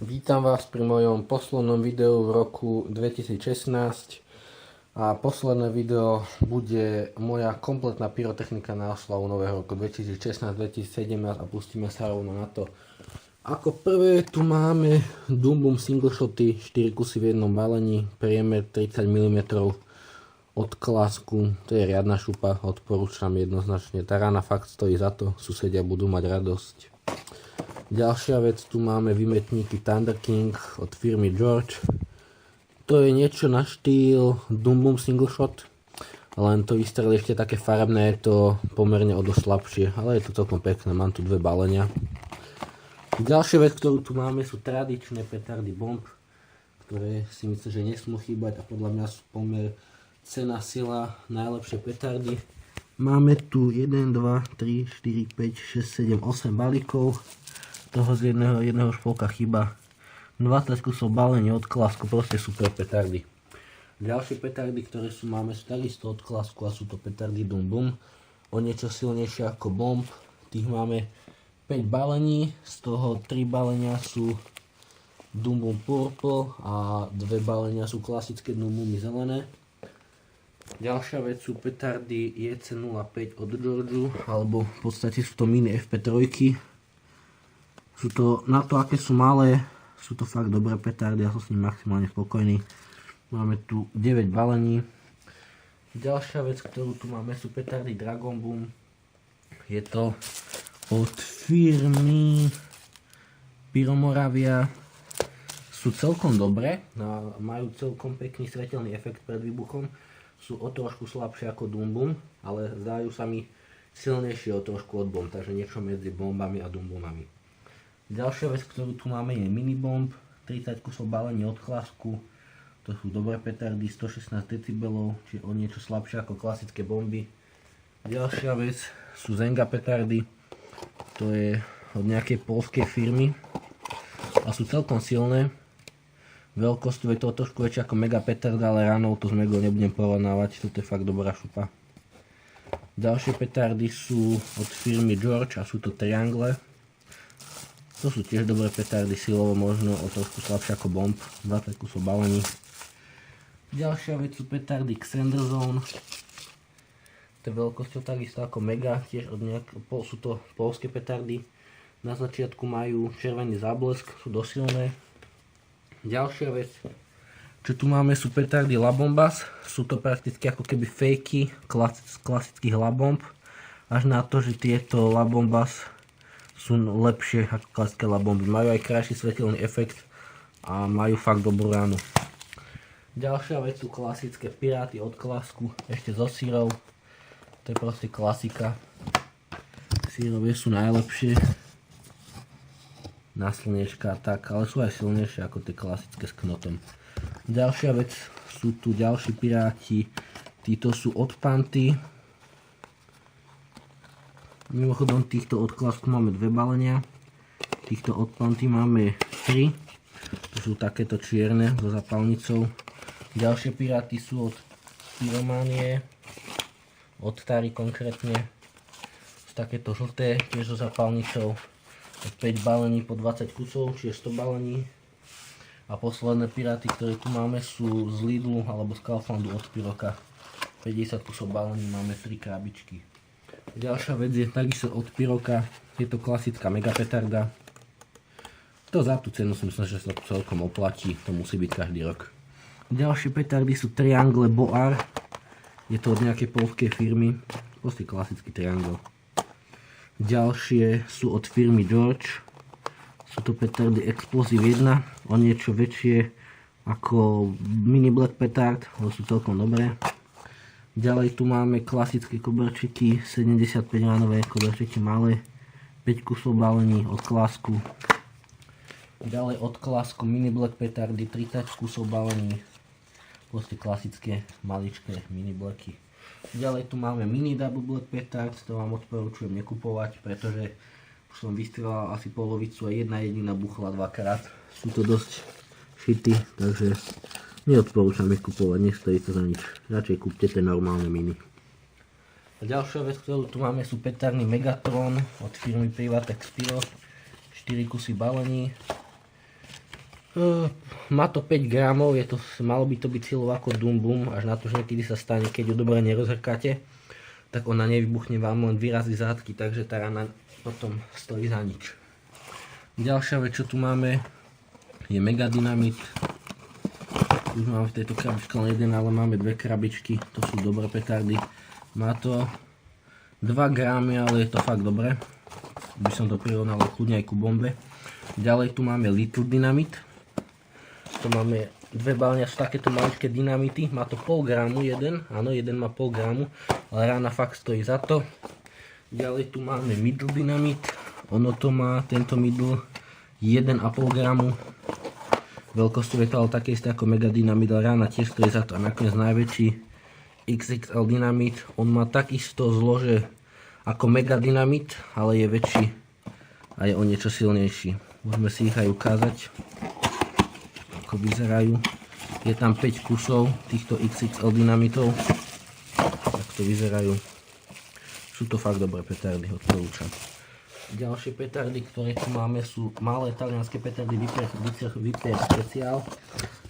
Vítam vás pri mojom poslednom videu v roku 2016 a posledné video bude moja kompletná pyrotechnika na oslavu nového roku 2016-2017 a pustíme sa rovno na to. Ako prvé tu máme Doom Boom single shoty, 4 kusy v jednom balení, priemer 30 mm od klásku, to je riadna šupa, odporúčam jednoznačne, tá rána fakt stojí za to, susedia budú mať radosť. Ďalšia vec, tu máme vymetníky Thunder King od firmy George. To je niečo na štýl Doom Boom single shot, len to vystrelí ešte také farebné, je to pomerne o dosť slabšie, ale je to celkom pekné, mám tu dve balenia. Ďalšia vec, ktorú tu máme, sú tradičné petardy bomb, ktoré si myslím, že nesmú chýbať a podľa mňa sú pomer cena, sila, najlepšie petardy. Máme tu 1, 2, 3, 4, 5, 6, 7, 8 balíkov. Toho z jedného špolka chýba 20 kusov balení od klásku, proste super petardy. Ďalšie petardy, ktoré máme sú takisto od klásku a sú to petardy Doom Boom. O niečo silnejšie ako bomb. Tých máme 5 balení, z toho 3 balenia sú Doom Boom Purple a 2 balenia sú klasické Doom Boomy zelené. Ďalšia vec sú petardy JC05 od Georgeu, alebo v podstate sú to mini FP3. Sú to, na to aké sú malé, sú to fakt dobré petardy, ja som s nimi maximálne spokojný. Máme tu 9 balení. Ďalšia vec, ktorú tu máme, sú petardy Dragon Boom. Je to od firmy Pyromoravia. Sú celkom dobré, majú celkom pekný svetelný efekt pred výbuchom. Sú o trošku slabšie ako Doom Boom, ale zdajú sa mi silnejšie o trošku od bomb, takže niečo medzi bombami a Doom Boomami. Ďalšia vec, ktorú tu máme, je mini bomb, 30 kusov balení od klásku. To sú dobré petardy, 116 decibelov, čiže o niečo slabšie ako klasické bomby. Ďalšia vec sú Zenga petardy, to je od nejakej poľskej firmy a sú celkom silné. Veľkosťou je to trošku väčšie ako mega petarda, ale ránou to s megou nebudem porovnávať, toto je fakt dobrá šupa. Ďalšie petardy sú od firmy George a sú to Triangle. To sú tiež dobré petardy, silovo možno o trošku slabšie ako bomb, 20 kusov balení. Ďalšia vec sú petardy Xander Zone. To je veľkosťou takisto ako mega, tiež od sú to poľské petardy. Na začiatku majú červený záblesk, sú dosilné. Ďalšia vec, čo tu máme, sú petardy La Bombas. Sú to prakticky ako keby fejky klasických La Bomb. Až na to, že tieto La Bombas sú lepšie ako klasické La Bomby. Majú aj krajší svetelný efekt a majú fakt dobrú ránu. Ďalšia vec sú klasické Piráty od klásku, ešte so sírov. To je proste klasika. Sírové sú najlepšie na slniečka tak, ale sú aj silnejšie ako tie klasické s knotom. Ďalšia vec sú tu ďalší Piráti. Títo sú od Panty. Mimochodom, týchto od klásku máme 2 balenia. Týchto od Panty máme 3. To sú takéto čierne so zapalnicou. Ďalšie Piráty sú od Pyromanie. Od Tary konkrétne. Sú takéto žlté, tiež so zapalnicou. 5 balení po 20 kusov, čiže 100 balení. A posledné Piráty, ktoré tu máme, sú z Lidlu alebo z Kauflandu od Pyroka. 50 kusov balení, máme 3 krabičky. Ďalšia vec je takisto od Pyroka, je to klasická mega petarda. To za tú cenu si myslím, že sa to celkom oplatí, to musí byť každý rok. Ďalšie petardy sú Triangle Boar, je to od nejakej poľskej firmy, proste klasický Triangle. Ďalšie sú od firmy George, sú to petardy Explosive 1, o niečo väčšie ako mini black petard, ale sú celkom dobré. Ďalej tu máme klasické koberčeky, 75 ránové koberčeky malé, 5 kusov balení od klásku. Ďalej od klásku mini black petardy, 30 kusov balení, proste klasické maličké mini blacky. Ďalej tu máme mini double black petard, to vám odporúčujem nekupovať, pretože už som vystrelal asi polovicu a jedna jediná buchla dvakrát. Sú to dosť šity, takže neodporúčam ich kupovať, nestojí to za nič. Radšej kúpte tie normálne mini. A ďalšia vec, ktorú tu máme, sú petardy Megatron od firmy Privatex Pyro. 4 kusy balení. Má to 5 gramov, malo by to byť silou ako Dum Bum, až na to, že niekedy sa stane, keď ju dobre nerozhrkáte, tak ona nevybuchne, vám len vyrazí zátky, takže tá rana potom stojí za nič. Ďalšia vec, čo tu máme, je Mega Dynamit. Už máme v tejto krabičke len jeden, ale máme dve krabičky, to sú dobré petardy. Má to 2 gramy, ale je to fakt dobré. By som to prirovnal kľudne aj ku bombe. Ďalej tu máme Little Dynamit. To máme dve balenia, sú takéto maličké dynamity. Má to 0,5 gramu jeden, áno, jeden má 0,5 gramu, ale rána fakt stojí za to. Ďalej tu máme Middle Dynamit. Ono to má, tento Middle, 1,5 gramu. Veľkosťou je to ale také isté ako Mega Dynamit, ale rána tiež stojí za to. A nakoniec najväčší XXL Dynamit. On má takisto zlože ako Mega Dynamit, ale je väčší a je o niečo silnejší. Môžeme si ich aj ukázať, ako vyzerajú. Je tam 5 kusov týchto XXL dynamitov. Tak to vyzerajú. Sú to fakt dobré petardy, odporúčam. Ďalšie petardy, ktoré tu máme, sú malé talianské petardy Viper Special.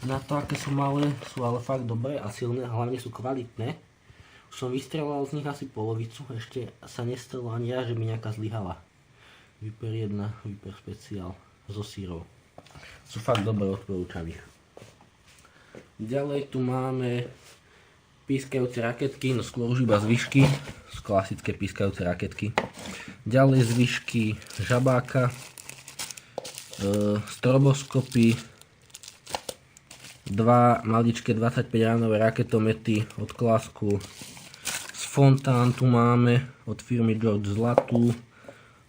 Na to, aké sú malé, sú ale fakt dobré a silné, hlavne sú kvalitné. Už som vystrelal z nich asi polovicu, ešte sa nestalo ani ja, že mi nejaká zlyhala. Viper 1, Viper Special so sírou. Sú fakt dobré, odporúčam ich. Ďalej tu máme pískajúce raketky, no skôr už iba zvyšky, klasické pískajúce raketky. Ďalej zvyšky žabáka, stroboskopy, 2 maličké 25 ránové raketomety od Klasku. Z fontán tu máme od firmy George zlatú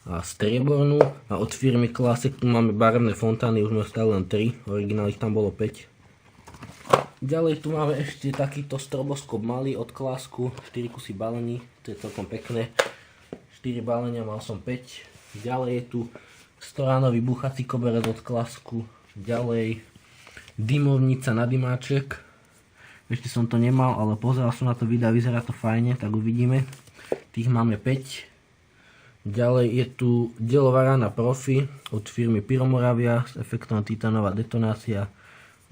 a striebornú. A od firmy Classic tu máme barevné fontány, už sme ostali len 3, originálnych tam bolo 5. Ďalej tu máme ešte takýto stroboskop malý od Klasku, 4 kusy balení, to je celkom pekné. 4 balenia, mal som 5. Ďalej je tu 100-ránový buchací koberec od Klasku. Ďalej dymovnica na dymáček. Ešte som to nemal, ale pozeral som na to video, vyzerá to fajne, tak uvidíme. Tých máme 5. Ďalej je tu delová rana Profi od firmy Pyromoravia s efektom titanová detonácia.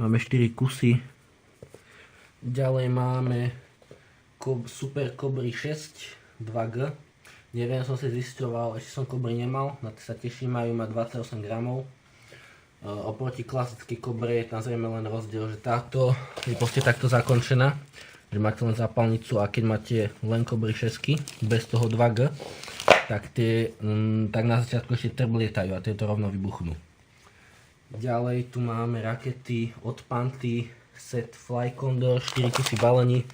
Máme 4 kusy. Ďalej máme Super Cobry 6 2G. Neviem, som si zisťoval, ešte som Cobry nemal, na to sa teším, majú mať 28 gramov. Oproti klasickej Cobre je tam zrejme len rozdiel, že táto je proste takto zakončená, že máte len zápalnicu a keď máte len Cobry 6 bez toho 2G, tak tie tak na začiatku ešte trblietajú a tieto rovno vybuchnú. Ďalej tu máme rakety od Panty, set Fly Condor, 4 kusy balení.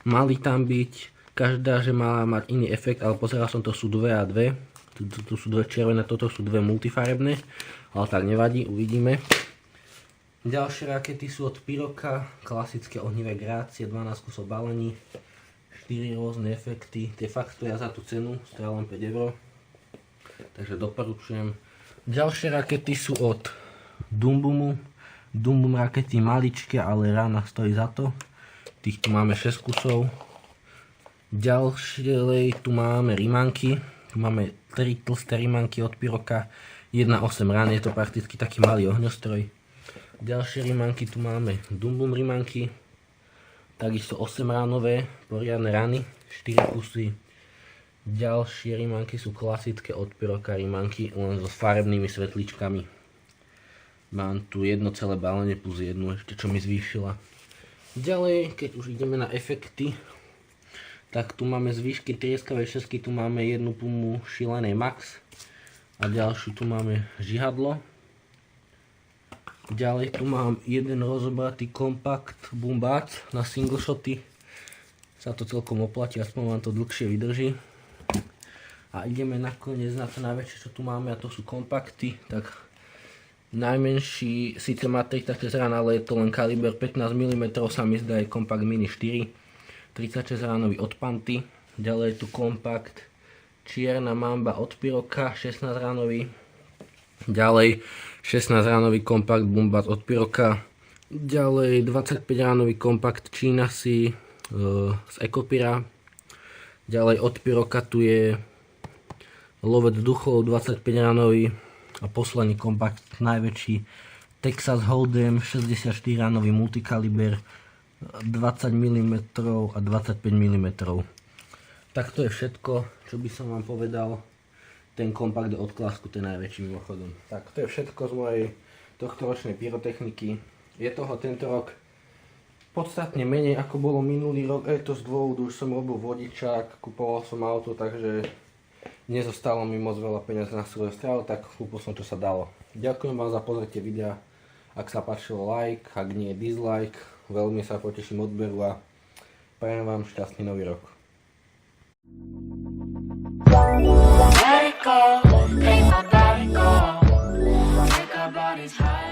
Mali tam byť, každá, že mala mať iný efekt, ale pozeral som, to sú 2 a 2. Tu sú 2 červené, toto sú 2 multifarebné, ale tak nevadí, uvidíme. Ďalšie rakety sú od Pyroka, klasické ohnivé Grácie, 12 kusov balení, 4 rôzne efekty, tie fakt stoja za tú cenu, stoja len 5 €, takže doporučujem. Ďalšie rakety sú od Dum Bumu. Dum Bum rakety maličké, ale rána stojí za to. Tých tu máme 6 kusov. Ďalšie tu máme rimanky. Tu máme 3 tlsté rimanky od Pyroka. 1,8 rán, je to prakticky taký malý ohňostroj. Ďalšie rimanky tu máme Dum Bum rimanky. Takisto 8 ránové, poriadne rany, 4 kusy. Ďalšie rimanky sú klasické od Pyroka rimanky, len so farebnými svetličkami. Mám tu jedno celé balenie plus jednu ešte, čo mi zvýšila. Ďalej, keď už ideme na efekty, tak tu máme zvýšky trieskavej šesky, tu máme jednu pumu šilenej Max a ďalšiu tu máme žihadlo. Ďalej tu mám jeden rozobratý kompakt Bumbac na single shoty. Sa to celkom oplatí, aspoň vám to dlhšie vydrží. A ideme nakoniec na to najväčšie, čo tu máme, a to sú kompakty. Tak najmenší síce má 36 rán, ale je to len kaliber 15 mm, sa mi zdá, je kompakt Mini 4. 36 ránový od Panty. Ďalej je tu kompakt Čierna Mamba od Pyroka, 16 ránový. Ďalej 16 ránový kompakt Bumbac od Pyroka. Ďalej 25 ránový kompakt Čínasi z Ecopyra. Ďalej od Pyroka tu je lovec duchov 25 ránový. A posledný kompakt najväčší Texas Hold'em 64 ránový multikaliber 20 mm a 25 mm. Tak to je všetko, čo by som vám povedal. Ten kompakt od Klasku, ten najväčší mimochodom. Tak to je všetko z mojej tohtoročnej pyrotechniky. Je toho tento rok podstatne menej ako bolo minulý rok. Je to z dôvodu, už som robil vodičák, kupoval som auto, takže nezostalo mi moc veľa peniaz na svoje stravu, tak kúpil som čo sa dalo. Ďakujem vám za pozretie videa. Ak sa páčilo, like, ak nie dislike. Veľmi sa poteším odberu a prajem vám šťastný nový rok. Let it go, make my body go. Make our bodies high.